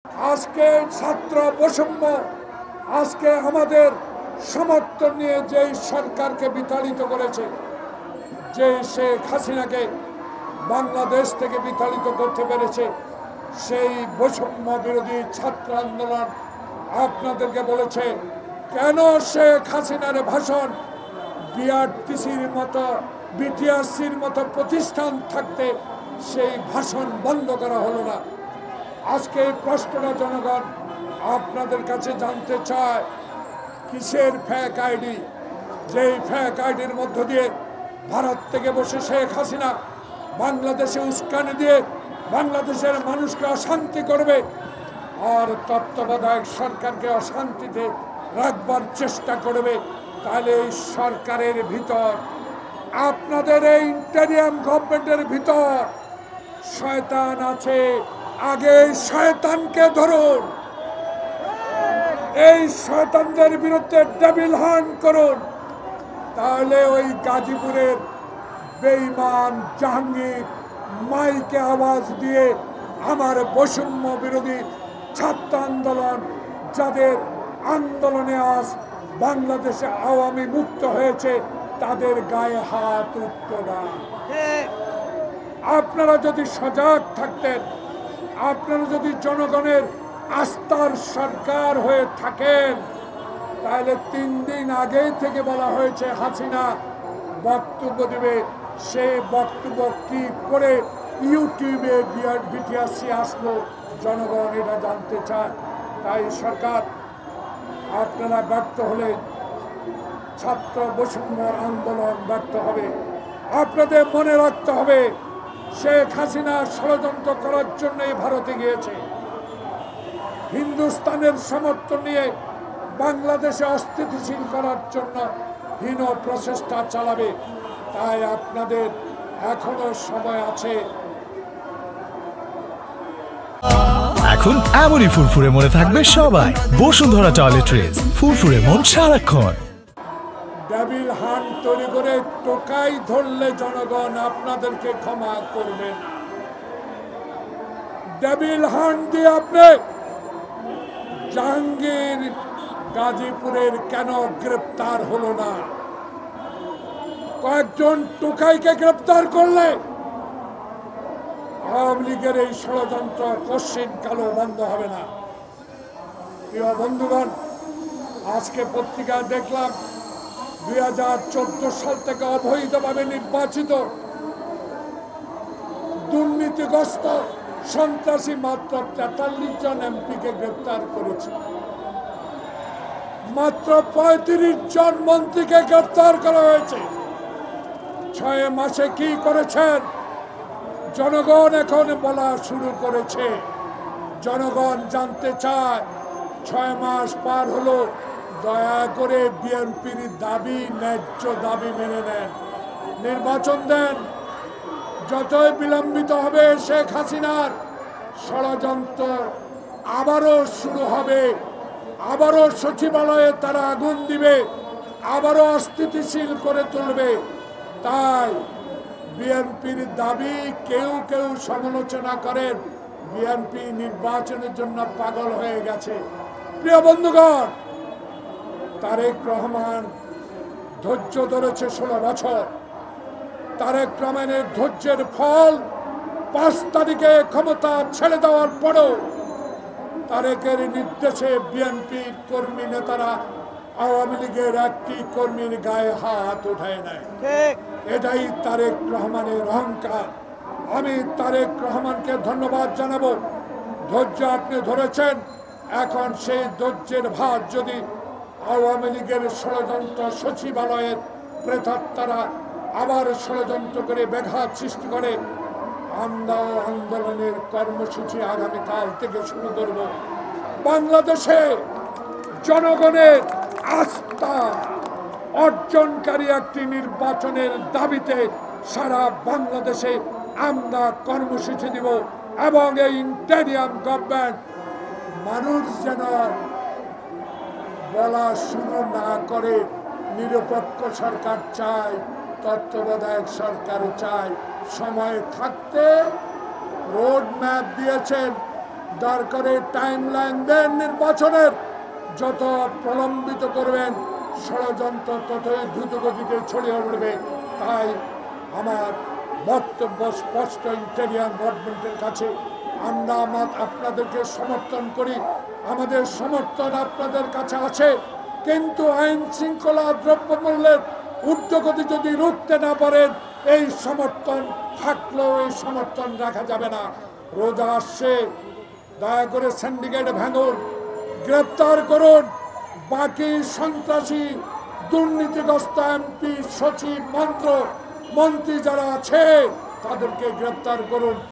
আজকে ছাত্র বৈষম্য, আজকে আমাদের সমর্থন নিয়ে যেই সরকারকে বিতাড়িত করেছে, যে শেখ হাসিনাকে বাংলাদেশ থেকে বিতাড়িত করতে পেরেছে, সেই বৈষম্য বিরোধী ছাত্র আন্দোলন আপনাদেরকে বলেছে কেন শেখ হাসিনার ভাষণ বিআরটিসির মতো বিটিআরসির মতো প্রতিষ্ঠান থাকতে সেই ভাষণ বন্ধ করা হলো না। আজকে এই প্রশ্নটা জনগণ আপনাদের কাছে জানতে চায়, কিসের ফেক আইডি? যেই ফেক আইডির মধ্য দিয়ে ভারত থেকে বসে শেখ হাসিনা বাংলাদেশে উস্কানি দিয়ে বাংলাদেশের মানুষকে অশান্তি করবে আর তত্ত্বাবধায়ক সরকারকে অশান্তিতে রাখবার চেষ্টা করবে। তাহলে এই সরকারের ভিতর, আপনাদের এই ইন্টারিয়াম গভর্নমেন্টের ভিতর শয়তান আছে। আগে শয়তানকে ধরুন, এই শয়তানদের বিরুদ্ধে ডেভিল হান্ট করুন, তাহলে ওই গাজীপুরের বেঈমান জাহাঙ্গীর মাইকে আওয়াজ দিয়ে আমার বৈষম্য বিরোধী ছাত্র আন্দোলন, যাদের আন্দোলনে আজ বাংলাদেশে আওয়ামী মুক্ত হয়েছে, তাদের গায়ে হাত উঠত না। আপনারা যদি সজাগ থাকতেন, আপনারা যদি জনগণের আস্থার সরকার হয়ে থাকেন, তাহলে 3 দিন আগে থেকে বলা হয়েছে হাসিনা বক্তব্য দেবে। সেই বক্তব্য কি করে ইউটিউবে বিটিআরসি আসলো, জনগণ এটা জানতে চায়। তাই সরকার, আপনারা ব্যর্থ হলে ছাত্র বৈষম্য আন্দোলন ব্যর্থ হবে। আপনাদের মনে রাখতে হবে, শেখ হাসিনা ষড়যন্ত্র করার জন্যই ভারতে গিয়েছে, হিন্দুস্তানের সমর্থন নিয়ে বাংলাদেশে অস্থিতিশীল করার জন্য হীন প্রচেষ্টা চালাবে। তাই আপনাদের এখনো সময় আছে। এখন এমনই ফুরফুরে মনে থাকবে সবাই। বসুন্ধরা টয়লেট্রিজ, ফুরফুরে মন সারাক্ষণ। ডেভিল হান্ট তৈরি করে টোকাই ধরলে জনগণ আপনাদেরকে ক্ষমা করবে না। ডেভিল হান্ট দিয়ে আপনি জাহাঙ্গীর গাজীপুরের কেন গ্রেপ্তার হলো না? কয়েকজন টোকাইকে গ্রেপ্তার করলে আওয়ামী লীগের এই ষড়যন্ত্র কশ্চিন কালো বন্ধ হবে না। প্রিয় বন্ধুগণ, আজকে পত্রিকায় দেখলাম 2014 সাল থেকে অবৈধভাবে নির্বাচিত দুর্নীতিগ্রস্ত সন্ত্রাসী মাত্র 43 জন এমপিকে গ্রেপ্তার করেছে, মাত্র 35 জন মন্ত্রীকে গ্রেপ্তার করা হয়েছে। 6 মাসে কি করেছেন জনগণ এখন বলা শুরু করেছে। জনগণ জানতে চায়, 6 মাস পার হলো, দয়া করে বিএনপির দাবি, ন্যায্য দাবি মেনে নেন, নির্বাচন দেন। যতই বিলম্বিত হবে শেখ হাসিনার ষড়যন্ত্র আবারও শুরু হবে, আবারও সচিবালয়ে তারা আগুন দিবে, আবারও অস্থিতিশীল করে তুলবে। তাই বিএনপির দাবি, কেউ কেউ সমালোচনা করেন বিএনপি নির্বাচনের জন্য পাগল হয়ে গেছে। প্রিয় বন্ধুগণ, তারেক রহমান ধৈর্য ধরেছে 16 বছর। তারেক রহমানের ধৈর্যের ফল 5 তারিখে ক্ষমতা ছেড়ে দেওয়ার পরেও তারেকের নির্দেশে বিএনপির কর্মী নেতারা আওয়ামী লীগের একটি কর্মীর গায়ে হাত উঠায় নেয়। এটাই তারেক রহমানের অহংকার। আমি তারেক রহমানকে ধন্যবাদ জানাবো। ধৈর্য আপনি ধরেছেন, এখন সেই ধৈর্যের ভার যদি আওয়ামী লীগের ষড়যন্ত্র সচিবালয়ের প্রেতাত্মারা আবার ষড়যন্ত্র করে ব্যাঘাত সৃষ্টি করে, আমরা আন্দোলনের কর্মসূচি আগামীকাল থেকে শুরু করব। বাংলাদেশে জনগণের আস্থা অর্জনকারী একটি নির্বাচনের দাবিতে সারা বাংলাদেশে আমরা কর্মসূচি দিব এবং এই ইন্টারিয়াম গভর্নমেন্ট মানুষ যেন বলা শুরু না করে নিরপেক্ষ সরকার চাই, তত্ত্বাবধায়ক সরকার চাই। সময় থাকতে রোড ম্যাপ দিয়েছেন, দরকারে টাইম লাইন দেন নির্বাচনের, যত প্রলম্বিত করবেন ষড়যন্ত্র ততই দ্রুতগতিতে ছড়িয়ে উঠবে। তাই আমার বক্তব্য স্পষ্ট, ইন্টেরিয়ার গভর্নমেন্টের কাছে আমরা আপনাদেরকে সমর্থন করি, আমাদের সমর্থন আপনাদের কাছে আছে, কিন্তু আইন শৃঙ্খলা দ্রব্যমূল্যের ঊর্ধ্বগতি যদি রুখতে না পারেন এই সমর্থন থাকলেও এই সমর্থন রাখা যাবে না। রোজা আসছে, দয়া করে সিন্ডিকেট ভাঙুন, গ্রেপ্তার করুন, বাকি সন্ত্রাসী দুর্নীতিগ্রস্ত এমপি, সচিব, মন্ত্রী যারা আছে তাদেরকে গ্রেপ্তার করুন।